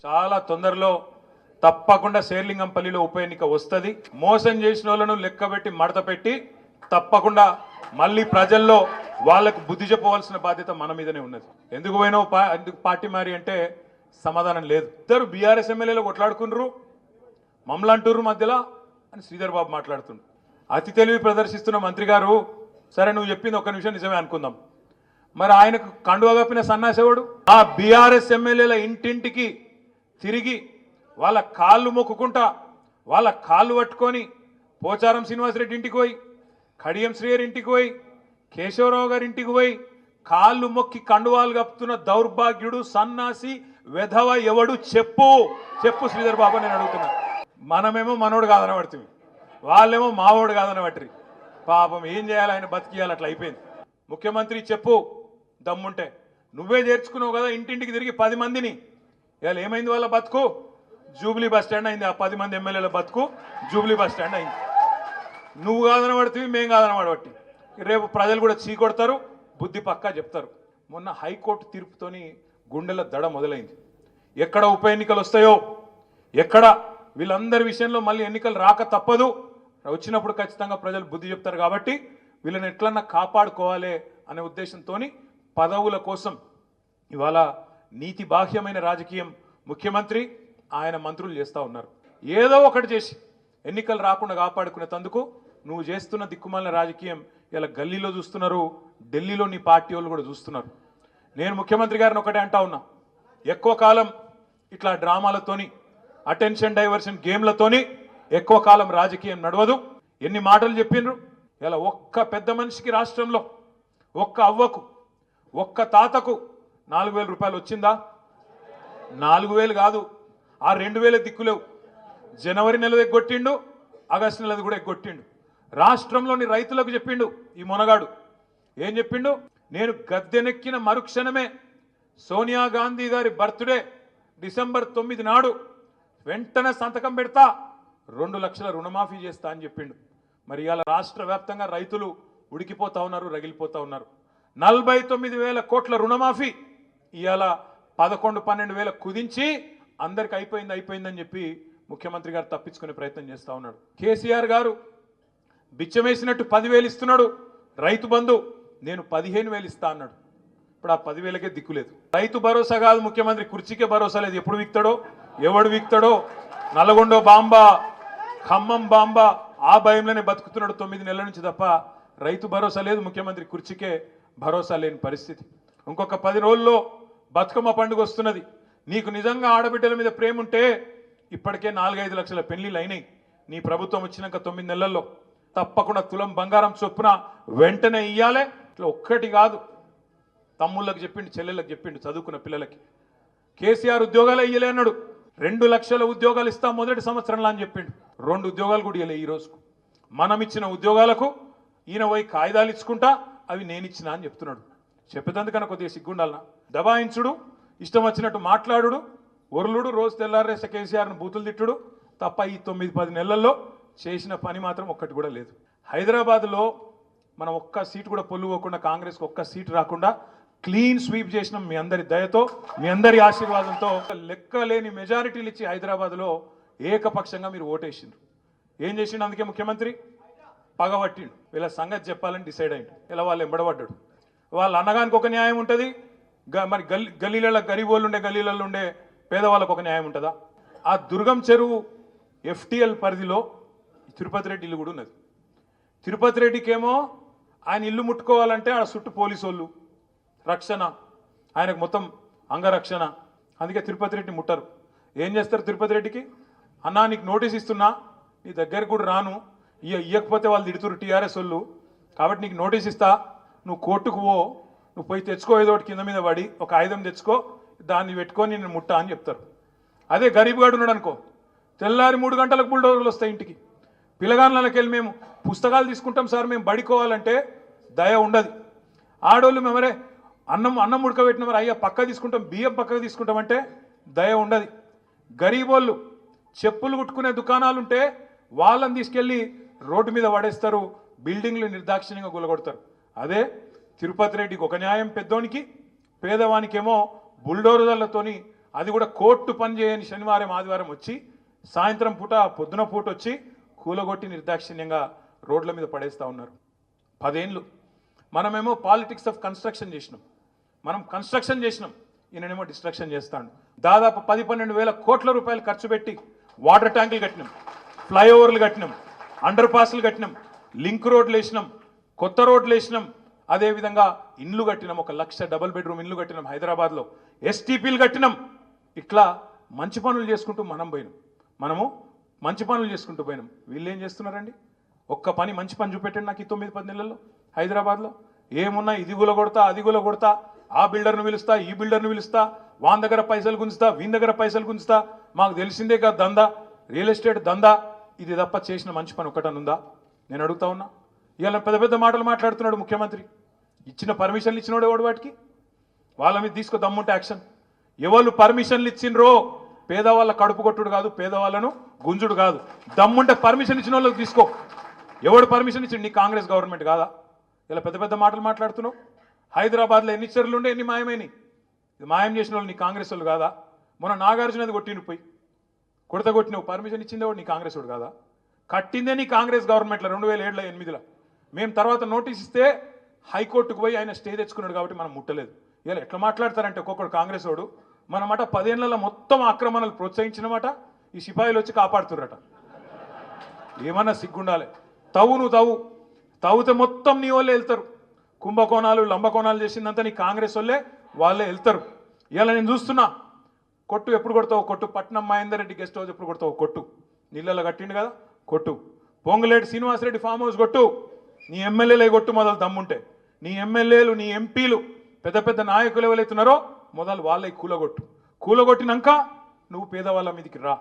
చాలా తొందరలో తప్పకుండా శేర్లింగంపల్లిలో ఉప ఎన్నిక వస్తుంది. మోసం చేసిన వాళ్ళను లెక్కబెట్టి మడత పెట్టి తప్పకుండా మళ్ళీ ప్రజల్లో వాళ్ళకు బుద్ధి చెప్పవలసిన బాధ్యత మన మీదనే ఉన్నది. ఎందుకు పోయినావు ఎందుకు పార్టీ మారి అంటే సమాధానం లేదు. ఇద్దరు బీఆర్ఎస్ ఎమ్మెల్యేలు కొట్లాడుకున్నారు, మమ్మల్ని అంటుర్రు మధ్యలో అని శ్రీధర్ బాబు మాట్లాడుతుండ్రు. అతి తెలివి ప్రదర్శిస్తున్న మంత్రి గారు, సరే నువ్వు చెప్పింది ఒక్క నిమిషం నిజమే అనుకుందాం, మరి ఆయనకు కండువా కప్పిన సన్నాసేవాడు ఆ బీఆర్ఎస్ ఎమ్మెల్యేల ఇంటింటికి తిరిగి వాళ్ళ కాళ్ళు మొక్కుకుంటా వాళ్ళ కాళ్ళు పట్టుకొని పోచారం శ్రీనివాసరెడ్డి ఇంటికి పోయి, కడియం శ్రీయర్ ఇంటికి పోయి, కేశవరావు గారి ఇంటికి పోయి కాళ్ళు మొక్కి కండువాలు కప్పుతున్న దౌర్భాగ్యుడు సన్నాసి వెధవ ఎవడు చెప్పు చెప్పు శ్రీధర్ బాబు నేను అడుగుతున్నా. మనమేమో మనోడు కాదనబడుతుంది, వాళ్ళేమో మావోడు కాదనబట్టి పాపం ఏం చేయాలి, ఆయన బతికియాలి, అట్లా అయిపోయింది. ముఖ్యమంత్రి చెప్పు దమ్ముంటే, నువ్వే చేర్చుకున్నావు కదా ఇంటింటికి తిరిగి 10 మందిని. ఇవాళ ఏమైంది వాళ్ళ బతుకు? జూబ్లీ బస్ స్టాండ్ అయింది. ఆ 10 మంది ఎమ్మెల్యేల బతుకు జూబ్లీ బస్ స్టాండ్ అయింది. నువ్వు కాదనబడుతుంది, మేము కాదనబడబట్టి రేపు ప్రజలు కూడా చీకొడతారు, బుద్ధి పక్కా చెప్తారు. మొన్న హైకోర్టు తీర్పుతోని గుండెల దడ మొదలైంది. ఎక్కడ ఉప ఎన్నికలు వస్తాయో, ఎక్కడ వీళ్ళందరి విషయంలో మళ్ళీ ఎన్నికలు రాక తప్పదు, వచ్చినప్పుడు ఖచ్చితంగా ప్రజలు బుద్ధి చెప్తారు. కాబట్టి వీళ్ళని ఎట్లన్నా కాపాడుకోవాలి అనే ఉద్దేశంతో పదవుల కోసం ఇవాళ నీతి బాహ్యమైన రాజకీయం ముఖ్యమంత్రి ఆయన మంత్రులు చేస్తూ ఉన్నారు. ఏదో ఒకటి చేసి ఎన్నికలు రాకుండా కాపాడుకునేందుకు నువ్వు చేస్తున్న దిక్కుమాలిన రాజకీయం ఇలా గల్లీలో చూస్తున్నారు, ఢిల్లీలో నీ పార్టీ వాళ్ళు కూడా చూస్తున్నారు. నేను ముఖ్యమంత్రి గారిని ఒకటే అంటా ఉన్నా, ఎక్కువ కాలం ఇట్లా డ్రామాలతోని అటెన్షన్ డైవర్షన్ గేమ్లతోని ఎక్కువ కాలం రాజకీయం నడవదు. ఎన్ని మాటలు చెప్పిండ్రు. ఇలా ఒక్క పెద్ద మనిషికి రాష్ట్రంలో, ఒక్క అవ్వకు, ఒక్క తాతకు 4,000 రూపాయలు వచ్చిందా? 4,000 కాదు, ఆ 2,000 దిక్కులేవు. జనవరి నెల ఎగ్గొట్టిండు, ఆగస్టు నెలది కూడా ఎగ్గొట్టిండు. రాష్ట్రంలోని రైతులకు చెప్పిండు ఈ మొనగాడు. ఏం చెప్పిండు? నేను గద్దెనెక్కిన మరుక్షణమే సోనియా గాంధీ గారి బర్త్డే డిసెంబర్ 9 నాడు వెంటనే సంతకం పెడతా, 2 లక్షల రుణమాఫీ చేస్తా అని చెప్పిండు. మరి ఇవాళ రాష్ట్ర వ్యాప్తంగా రైతులు ఉడికిపోతా ఉన్నారు, రగిలిపోతా ఉన్నారు. 49,000 కోట్ల రుణమాఫీ ఇవాళ 11-12 కుదించి అందరికి అయిపోయిందని చెప్పి ముఖ్యమంత్రి గారు తప్పించుకునే ప్రయత్నం చేస్తూ ఉన్నాడు. కేసీఆర్ గారు బిచ్చమేసినట్టు 10,000 ఇస్తున్నాడు రైతు బంధు, నేను 15,000 ఇస్తా అన్నాడు. ఇప్పుడు ఆ 10,000కే దిక్కులేదు. రైతు భరోసా కాదు ముఖ్యమంత్రి, కుర్చీకే భరోసా లేదు. ఎప్పుడు విక్తాడో, ఎవడు విక్తాడో, నల్గొండ బాంబా, ఖమ్మం బాంబా, ఆ భయంలోనే బతుకుతున్నాడు 9 నెలల నుంచి తప్ప రైతు భరోసా లేదు. ముఖ్యమంత్రి కుర్చీకే భరోసా లేని పరిస్థితి. ఇంకొక 10 రోజుల్లో బతుకమ్మ పండుగ వస్తున్నది. నీకు నిజంగా ఆడబిడ్డల మీద ప్రేమ ఉంటే ఇప్పటికే 4-5 లక్షల పెళ్లిళ్ళు అయినాయి. నీ ప్రభుత్వం వచ్చినాక 9 నెలల్లో తప్పకుండా తులం బంగారం చొప్పున వెంటనే ఇయ్యాలే. ఇట్లా ఒక్కటి కాదు, తమ్ముళ్ళకి చెప్పిండు, చెల్లెళ్ళకి చెప్పిండు, చదువుకున్న పిల్లలకి. కేసీఆర్ ఉద్యోగాలు ఇయ్యలే అన్నాడు. 2 లక్షల ఉద్యోగాలు ఇస్తాం మొదటి సంవత్సరంలో అని చెప్పిండు. 2 ఉద్యోగాలు కూడా ఇయ్యలే. ఈ రోజుకు మనం ఇచ్చిన ఉద్యోగాలకు ఈయన పోయి కాగితాలు ఇచ్చుకుంటా అవి నేను ఇచ్చినా అని చెప్తున్నాడు. చెప్పేదందుకన్నా కొద్దిగా సిగ్గుండాలనా? దబాయించుడు, ఇష్టం వచ్చినట్టు మాట్లాడుడు, ఒరులుడు, రోజు తెల్లారేసే కేసీఆర్ను బూతులు తిట్టుడు తప్ప ఈ 9-10 నెలల్లో చేసిన పని మాత్రం ఒక్కటి కూడా లేదు. హైదరాబాద్లో మనం ఒక్క సీటు కూడా పొల్లుకోకుండా, కాంగ్రెస్కి ఒక్క సీటు రాకుండా క్లీన్ స్వీప్ చేసినాం. మీ అందరి దయతో, మీ అందరి ఆశీర్వాదంతో లెక్కలేని మెజారిటీలు ఇచ్చి హైదరాబాద్లో ఏకపక్షంగా మీరు ఓటేసిండ్రు. ఏం చేసిండు? అందుకే ముఖ్యమంత్రి పగబట్టిండు. వీళ్ళ సంగతి చెప్పాలని డిసైడ్ అయ్యిండు. ఇలా వాళ్ళు ఎంబడబడ్డాడు. వాళ్ళు అన్నగానికి ఒక న్యాయం ఉంటుంది, మరి గల్లీలలో గరీబ్ వాళ్ళు ఉండే గల్లీలలో ఉండే పేదవాళ్ళకు ఒక న్యాయం ఉంటుందా? ఆ దుర్గం చెరువు FTL పరిధిలో తిరుపతి రెడ్డి ఇల్లు కూడా ఉన్నది. తిరుపతి రెడ్డికేమో ఆయన ఇల్లు ముట్టుకోవాలంటే ఆడ చుట్టూ పోలీసు వాళ్ళు రక్షణ, ఆయనకు మొత్తం అంగరక్షణ. అందుకే తిరుపతి రెడ్డి ముట్టరు. ఏం చేస్తారు తిరుపతి రెడ్డికి? అన్నా నీకు నోటీస్ ఇస్తున్నా, నీ దగ్గరకు కూడా రాను, ఇవ్వకపోతే వాళ్ళు తిడుతురు TRS వాళ్ళు, కాబట్టి నీకు నోటీస్ ఇస్తా, నువ్వు కోర్టుకు పో, నువ్వు పోయి తెచ్చుకో, ఏదో ఒకటి కింద మీద పడి ఒక ఆయుధం తెచ్చుకో, దాన్ని పెట్టుకొని నేను ముట్టా అని చెప్తారు. అదే గరీబ్ గాడు ఉన్నాడు అనుకో, తెల్లారి 3 గంటలకు బుల్డోజర్లు వస్తాయి ఇంటికి. పిల్లగాళ్ళకి వెళ్ళి మేము పుస్తకాలు తీసుకుంటాం సార్, మేము బడికోవాలంటే దయ ఉండదు. ఆడోళ్ళు మేమరే అన్నం ఉడకబెట్టిన మరి అయ్యా పక్క తీసుకుంటాం, బియ్యం పక్కకు తీసుకుంటామంటే దయ ఉండదు. గరీబోళ్ళు చెప్పులు కుట్టుకునే దుకాణాలుంటే వాళ్ళని తీసుకెళ్ళి రోడ్డు మీద పడేస్తారు, బిల్డింగ్లు నిర్దాక్షిణ్యంగా గులగొడతారు. అదే తిరుపతి రెడ్డికి ఒక న్యాయం పెద్దోనికి, పేదవానికేమో బుల్డోజర్లతోని అది కూడా కోర్టు పని చేయని శనివారం ఆదివారం వచ్చి సాయంత్రం పూట పొద్దున పూట వచ్చి కూలగొట్టి నిర్దాక్షిణ్యంగా రోడ్ల మీద పడేస్తూ ఉన్నారు. 10 ఏళ్ళు మనమేమో పాలిటిక్స్ ఆఫ్ కన్స్ట్రక్షన్ చేసినాం, మనం కన్స్ట్రక్షన్ చేసినాం, ఈయనేమో డిస్ట్రక్షన్ చేస్తాడు. దాదాపు 10-12 వేల కోట్ల రూపాయలు ఖర్చు పెట్టి వాటర్ ట్యాంకులు కట్టినాం, ఫ్లైఓవర్లు కట్టినాం, అండర్ పాస్లు కట్టినాం, లింక్ రోడ్లు వేసినాం, కొత్త రోడ్లు వేసినాం, అదేవిధంగా ఇండ్లు కట్టినాం, 1 లక్ష డబుల్ బెడ్రూమ్ ఇండ్లు కట్టినాం హైదరాబాద్లో, ఎస్టీపీలు కట్టినాం. ఇట్లా మంచి పనులు చేసుకుంటూ మనము మంచి పనులు చేసుకుంటూ పోయినాం. వీళ్ళు ఏం చేస్తున్నారండి? ఒక్క పని మంచి పని చూపెట్టండి నాకు ఈ 9-10 నెలల్లో హైదరాబాద్లో. ఏమున్నా ఇది గులగొడతా అది గులగొడతా, ఆ బిల్డర్ను పిలుస్తా ఈ బిల్డర్ను పిలుస్తా, వాని దగ్గర పైసలు గుంజుతా వీని దగ్గర పైసలు గుంజుతా, మాకు తెలిసిందే కదా దందా, రియల్ ఎస్టేట్ దందా, ఇది తప్ప చేసిన మంచి పని ఒకటనుందా? నేను అడుగుతా ఉన్నా. ఇవాళ పెద్ద పెద్ద మాటలు మాట్లాడుతున్నాడు ముఖ్యమంత్రి. ఇచ్చిన పర్మిషన్లు ఇచ్చినోడు ఎవడు వాటికి? వాళ్ళ మీద తీసుకో దమ్ముంటే యాక్షన్. ఎవరు పర్మిషన్లు ఇచ్చిండ్రో పేదవాళ్ళ కడుపు కొట్టుడు కాదు, పేదవాళ్ళను గుంజుడు కాదు. దమ్ముంటే పర్మిషన్ ఇచ్చిన వాళ్ళకి తీసుకో. ఎవడు పర్మిషన్ ఇచ్చిండు? నీ కాంగ్రెస్ గవర్నమెంట్ కాదా? ఇలా పెద్ద పెద్ద మాటలు మాట్లాడుతున్నావు. హైదరాబాద్లో ఎన్ని చెరువులు ఉండే, ఎన్ని మాయమైనవి? ఇది మాయం చేసిన వాళ్ళు నీ కాంగ్రెస్ వాళ్ళు కాదా? మొన్న నాగార్జునది కొట్టిండు పోయి కొట్టినవు, పర్మిషన్ ఇచ్చిందే వాడు నీ కాంగ్రెస్ వాడు కాదా? కట్టిందే నీ కాంగ్రెస్ గవర్నమెంట్లో 2007లో 2008లో. మేము తర్వాత నోటీస్ ఇస్తే హైకోర్టుకు పోయి ఆయన స్టే తెచ్చుకున్నాడు కాబట్టి మనం ముట్టలేదు. ఇలా ఎట్లా మాట్లాడతారంటే ఒక్కొక్కడు కాంగ్రెస్ వాడు మనమాట 10 ఏళ్లలో మొత్తం ఆక్రమణలు ప్రోత్సహించినమాట ఈ సిపాయిలు వచ్చి కాపాడుతుర్రట. ఏమన్నా సిగ్గుండాలి. నువ్వు తవ్వుతే మొత్తం నీ వాళ్ళే వెళ్తారు. కుంభకోణాలు లంబకోణాలు చేసిందంతా నీ కాంగ్రెస్ వాళ్ళే వెళ్తారు. ఇలా నేను చూస్తున్నా. కొట్టు ఎప్పుడు కొడతావు? కొట్టు. పట్నం మహేందర్ రెడ్డి గెస్ట్ హౌస్ ఎప్పుడు కొడతావు? కొట్టు. నీళ్ళలో కట్టిండు కదా, కొట్టు. పొంగులేటి శ్రీనివాసరెడ్డి ఫామ్ హౌస్ కొట్టు. నీ ఎమ్మెల్యేలే కొట్టు మొదలు దమ్ముంటే. నీ ఎమ్మెల్యేలు నీ ఎంపీలు పెద్ద పెద్ద నాయకులు ఎవరైతున్నారో మొదలు వాళ్ళే కూలగొట్టు. కూలగొట్టినాక నువ్వు పేదవాళ్ళ మీదకి రా.